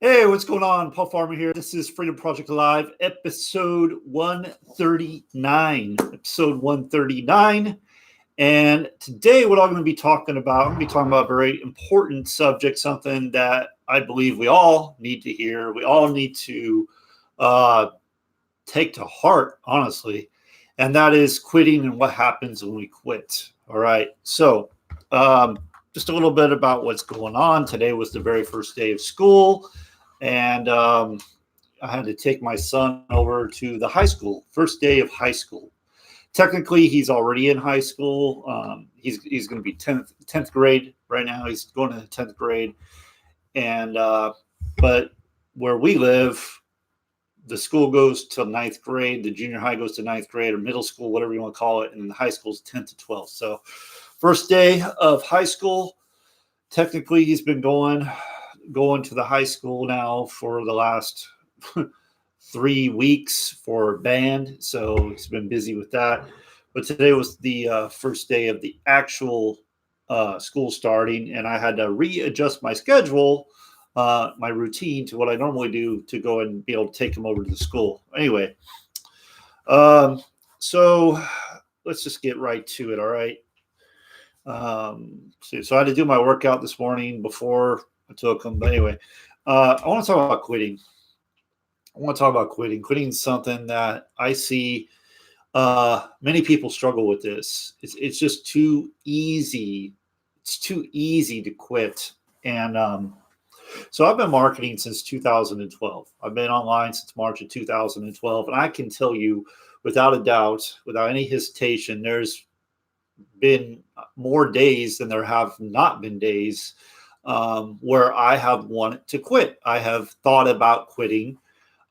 Hey, what's going on? Paul Farmer here. This is Freedom Project Live, episode 139. Episode 139. And today, what I'm going to be talking about, I'm going to be talking about a very important subject, something that I believe we all need to hear. We all need to take to heart, honestly. And that is quitting and what happens when we quit. All right. So, just a little bit about what's going on. Today was the very first day of school. And I had to take my son over to the high school, first day of high school. Technically, he's already in high school. He's going to be 10th grade right now. He's going to the 10th grade. And but where we live, the school goes to ninth grade. The junior high goes to ninth grade, or middle school, whatever you want to call it. And the high school is 10th to 12th. So first day of high school, technically he's been going to the high school now for the last 3 weeks for band. So he's been busy with that. But today was the first day of the actual school starting, and I had to readjust my schedule, my routine to what I normally do to go and be able to take him over to the school. Anyway, so let's just get right to it. All right. So I had to do my workout this morning before I took him. But anyway, I want to talk about quitting. Quitting is something that I see many people struggle with this. It's just too easy. It's too easy to quit. And so I've been marketing since 2012. I've been online since March of 2012. And I can tell you without a doubt, without any hesitation, there's been more days than there have not been days where I have wanted to quit. I have thought about quitting.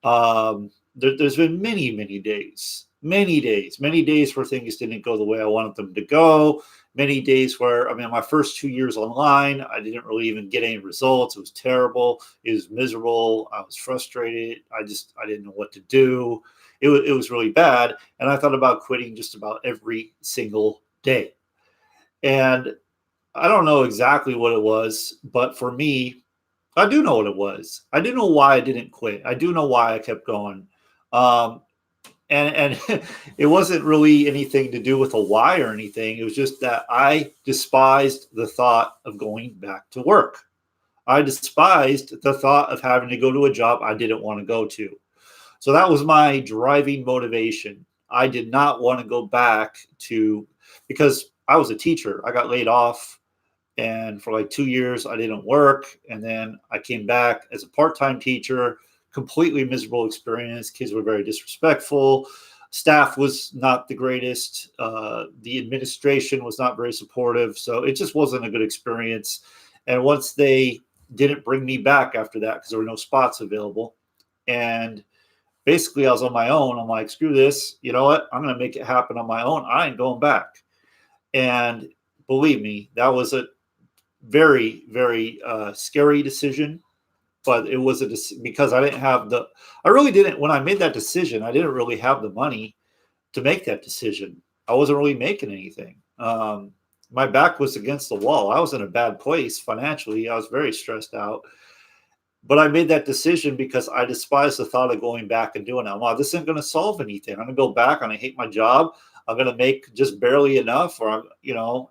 There's been many days where things didn't go the way I wanted them to go. Many days where, my first 2 years online, I didn't really even get any results. It was terrible. It was miserable. I was frustrated. I didn't know what to do. It was really bad. And I thought about quitting just about every single day. And I don't know exactly what it was, but for me, I do know what it was. I do know why I didn't quit. I do know why I kept going. And it wasn't really anything to do with a why or anything. It was just that I despised the thought of going back to work. I despised the thought of having to go to a job I didn't want to go to. So that was my driving motivation. I did not want to go back because I was a teacher. I got laid off, and for like 2 years I didn't work. And then I came back as a part-time teacher, completely miserable experience. Kids were very disrespectful. Staff was not the greatest. The administration was not very supportive. So it just wasn't a good experience. And once they didn't bring me back after that, because there were no spots available, and basically I was on my own. I'm like, screw this. You know what? I'm going to make it happen on my own. I ain't going back. And believe me, that was a very, very scary decision. But it was because I didn't have when I made that decision, I didn't really have the money to make that decision. I wasn't really making anything. My back was against the wall. I was in a bad place financially. I was very stressed out. But I made that decision because I despise the thought of going back and doing it. Wow, this isn't going to solve anything. I'm going to go back and I hate my job. I'm going to make just barely enough, and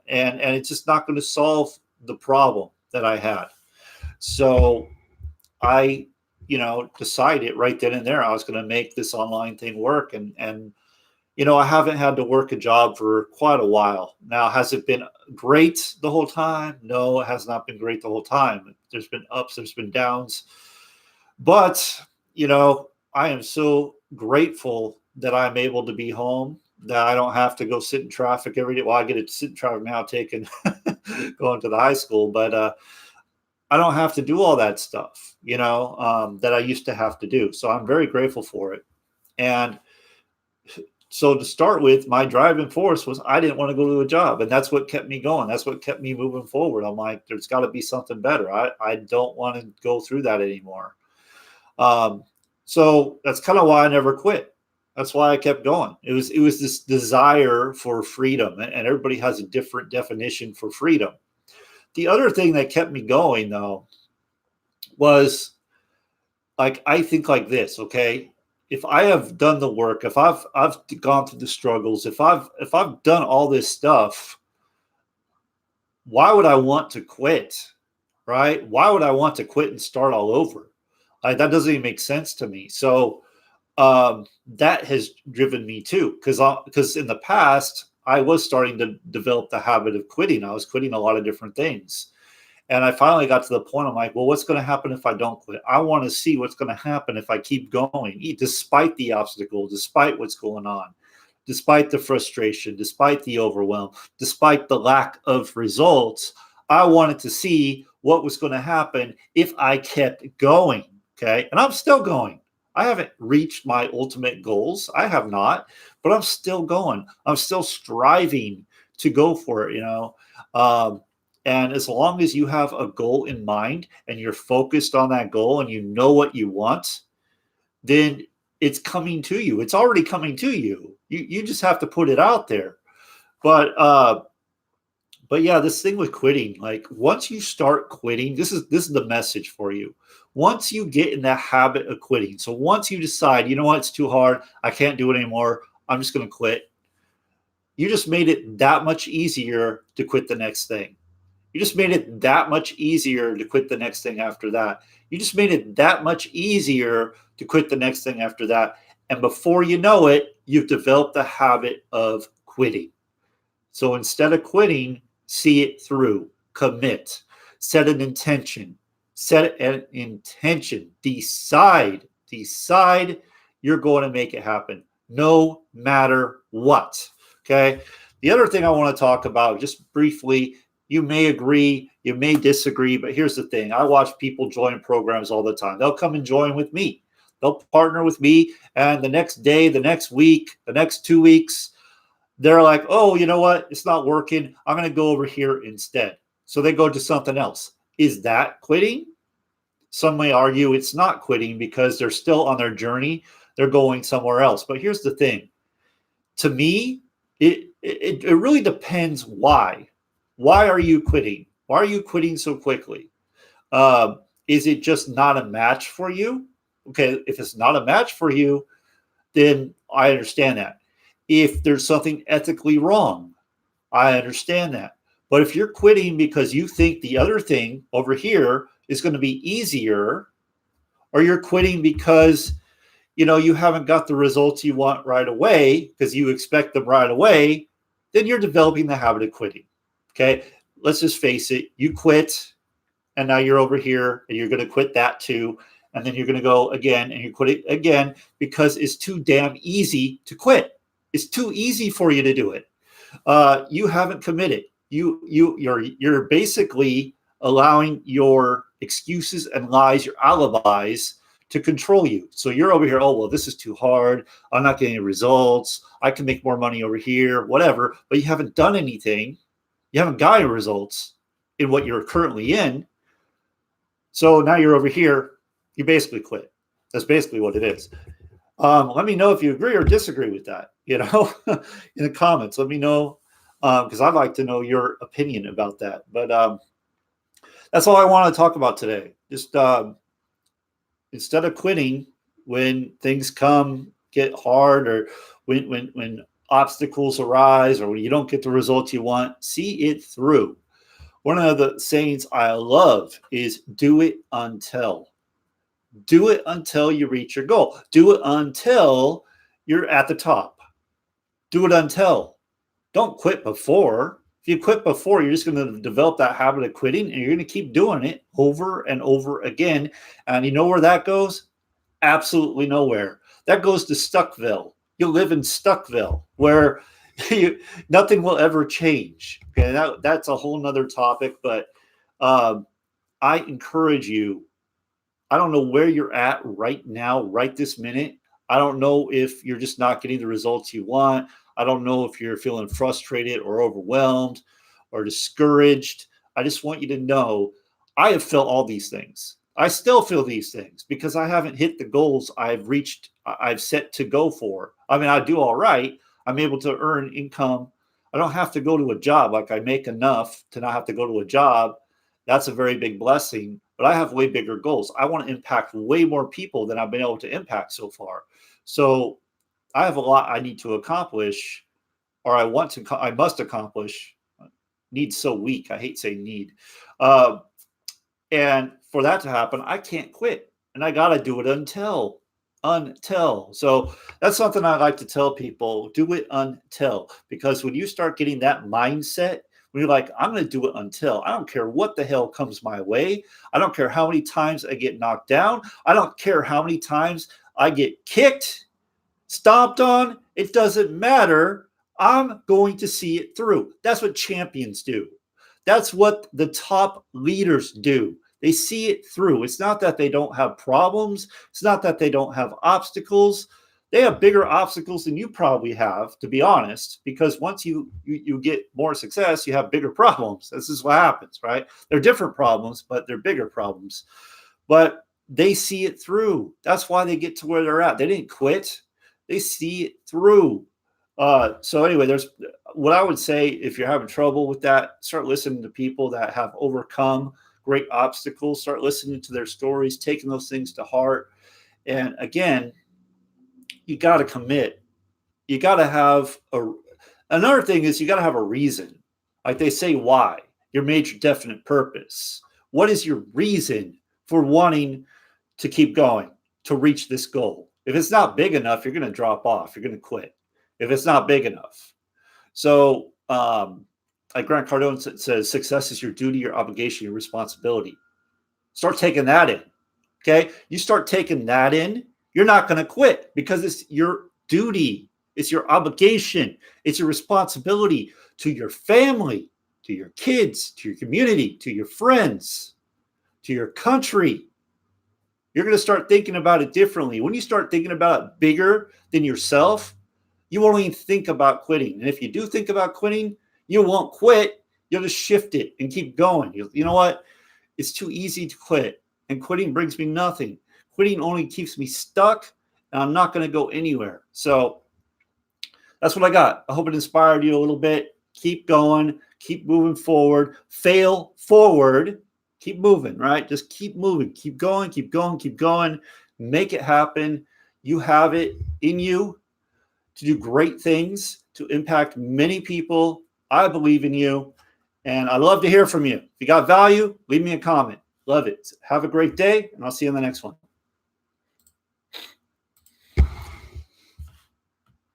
it's just not going to solve the problem that I had. So I, decided right then and there I was going to make this online thing work. And I haven't had to work a job for quite a while. Now, has it been great the whole time? No, it has not been great the whole time. There's been ups, there's been downs. But, I am so grateful that I'm able to be home, that I don't have to go sit in traffic every day. Well, I get to sit in traffic now taking going to the high school, but I don't have to do all that stuff, that I used to have to do. So I'm very grateful for it. And so to start with, my driving force was I didn't want to go to a job. And that's what kept me going. That's what kept me moving forward. I'm like, there's got to be something better. I don't want to go through that anymore. So that's kind of why I never quit. That's why I kept going. It was this desire for freedom, and everybody has a different definition for freedom. The other thing that kept me going, though, was like I think like this, okay? If I have done the work, if I've gone through the struggles, if I've done all this stuff, why would I want to quit? Right? Why would I want to quit and start all over? Like that doesn't even make sense to me. So that has driven me too, because in the past I was starting to develop the habit of quitting. I was quitting a lot of different things. And I finally got to the point I'm like, well, what's going to happen if I don't quit? I want to see what's going to happen if I keep going, despite the obstacle, despite what's going on, despite the frustration, despite the overwhelm, despite the lack of results. I wanted to see what was going to happen if I kept going. Okay. And I'm still going. I haven't reached my ultimate goals. I have not, but I'm still going. I'm still striving to go for it. And as long as you have a goal in mind and you're focused on that goal and you know what you want, then it's coming to you. It's already coming to you. You just have to put it out there. But yeah, this thing with quitting, like once you start quitting, this is the message for you. Once you get in that habit of quitting, so once you decide, you know what, it's too hard, I can't do it anymore, I'm just going to quit. You just made it that much easier to quit the next thing. You just made it that much easier to quit the next thing after that. You just made it that much easier to quit the next thing after that. And before you know it, you've developed the habit of quitting. So instead of quitting, see it through, commit, set an intention, decide you're going to make it happen no matter what. Okay. The other thing I want to talk about just briefly, you may agree, you may disagree, but here's the thing. I watch people join programs all the time. They'll come and join with me. They'll partner with me. And the next day, the next week, the next 2 weeks, they're like, oh, you know what? It's not working. I'm going to go over here instead. So they go to something else. Is that quitting? Some may argue it's not quitting because they're still on their journey. They're going somewhere else. But here's the thing. To me, it really depends why. Why are you quitting? Why are you quitting so quickly? Is it just not a match for you? Okay, if it's not a match for you, then I understand that. If there's something ethically wrong, I understand that. But if you're quitting because you think the other thing over here is going to be easier, or you're quitting because you haven't got the results you want right away because you expect them right away, then you're developing the habit of quitting. Okay, let's just face it. You quit, and now you're over here, and you're going to quit that too, and then you're going to go again, and you quit it again because it's too damn easy to quit. It's too easy for you to do it. You haven't committed. You're basically allowing your excuses and lies, your alibis, to control you. So you're over here, oh, well, this is too hard. I'm not getting any results. I can make more money over here, whatever. But you haven't done anything. You haven't gotten results in what you're currently in. So now you're over here. You basically quit. That's basically what it is. Let me know if you agree or disagree with that, in the comments. Let me know, because I'd like to know your opinion about that. But that's all I want to talk about today. Just instead of quitting when things get hard, or when obstacles arise, or when you don't get the results you want, see it through. One of the sayings I love is do it until. Do it until you reach your goal. Do it until you're at the top. Do it until. Don't quit before. If you quit before, you're just going to develop that habit of quitting, and you're going to keep doing it over and over again. And you know where that goes? Absolutely nowhere. That goes to Stuckville. You'll live in Stuckville, where nothing will ever change. Okay, that's a whole nother topic, but I encourage you. I don't know where you're at right now, right this minute. I don't know if you're just not getting the results you want. I don't know if you're feeling frustrated or overwhelmed or discouraged. I just want you to know I have felt all these things. I still feel these things because I haven't hit the goals I've set to go for. I mean, I do all right. I'm able to earn income. I don't have to go to a job. Like, I make enough to not have to go to a job. That's a very big blessing, but I have way bigger goals. I want to impact way more people than I've been able to impact so far. So I have a lot I need to accomplish, or I must accomplish. Need's so weak. I hate saying need. Uh, and for that to happen, I can't quit. And I got to do it until. So that's something I like to tell people, do it until. Because when you start getting that mindset, when you're like, I'm going to do it until, I don't care what the hell comes my way. I don't care how many times I get knocked down. I don't care how many times I get kicked, stomped on. It doesn't matter. I'm going to see it through. That's what champions do. That's what the top leaders do. They see it through. It's not that they don't have problems. It's not that they don't have obstacles. They have bigger obstacles than you probably have, to be honest, because once you get more success, you have bigger problems. This is what happens, right? They're different problems, but they're bigger problems. But they see it through. That's why they get to where they're at. They didn't quit. They see it through. So anyway, there's what I would say. If you're having trouble with that, start listening to people that have overcome great obstacles. Start listening to their stories, taking those things to heart. And again, you got to commit. You got to have another thing is you got to have a reason. Like they say, why? Your major definite purpose. What is your reason for wanting to keep going, to reach this goal? If it's not big enough, you're going to drop off. You're going to quit. If it's not big enough. So, like Grant Cardone says, success is your duty, your obligation, your responsibility. Start taking that in. Okay. You start taking that in, you're not going to quit because it's your duty. It's your obligation. It's your responsibility to your family, to your kids, to your community, to your friends, to your country. You're going to start thinking about it differently. When you start thinking about it bigger than yourself, you won't even think about quitting. And if you do think about quitting, you won't quit. You'll just shift it and keep going. You know what? It's too easy to quit. And quitting brings me nothing. Quitting only keeps me stuck, and I'm not going to go anywhere. So that's what I got. I hope it inspired you a little bit. Keep going. Keep moving forward. Fail forward. Keep moving, right? Just keep moving. Keep going, keep going, keep going. Make it happen. You have it in you to do great things, to impact many people. I believe in you, and I love to hear from you. If you got value, leave me a comment. Love it. Have a great day, and I'll see you in the next one.